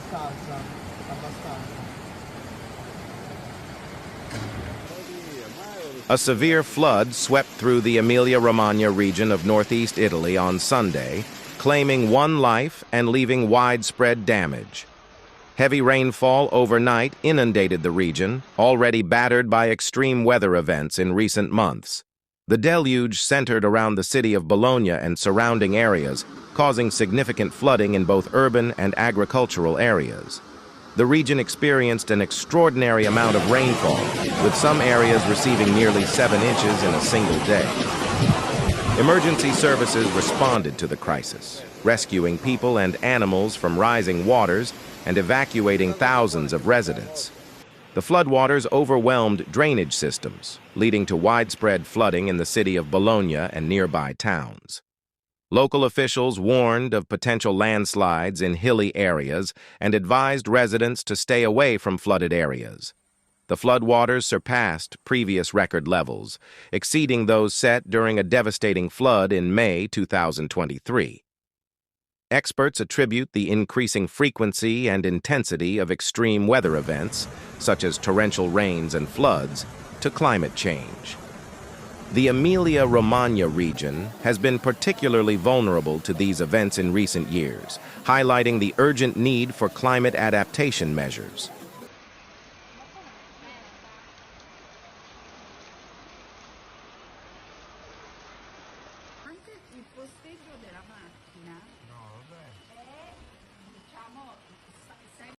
abbastanza, abbastanza. A severe flood swept through the Emilia-Romagna region of northeast Italy on Sunday, claiming one life and leaving widespread damage. Heavy rainfall overnight inundated the region, already battered by extreme weather events in recent months. The deluge centered around the city of Bologna and surrounding areas, causing significant flooding in both urban and agricultural areas. The region experienced an extraordinary amount of rainfall, with some areas receiving nearly 7 inches in a single day. Emergency services responded to the crisis, rescuing people and animals from rising waters and evacuating thousands of residents. The floodwaters overwhelmed drainage systems, leading to widespread flooding in the city of Bologna and nearby towns. Local officials warned of potential landslides in hilly areas and advised residents to stay away from flooded areas. The floodwaters surpassed previous record levels, exceeding those set during a devastating flood in May 2023. Experts attribute the increasing frequency and intensity of extreme weather events, such as torrential rains and floods, to climate change. The Emilia-Romagna region has been particularly vulnerable to these events in recent years, highlighting the urgent need for climate adaptation measures. Anche il posteggio della macchina è, diciamo, sempre.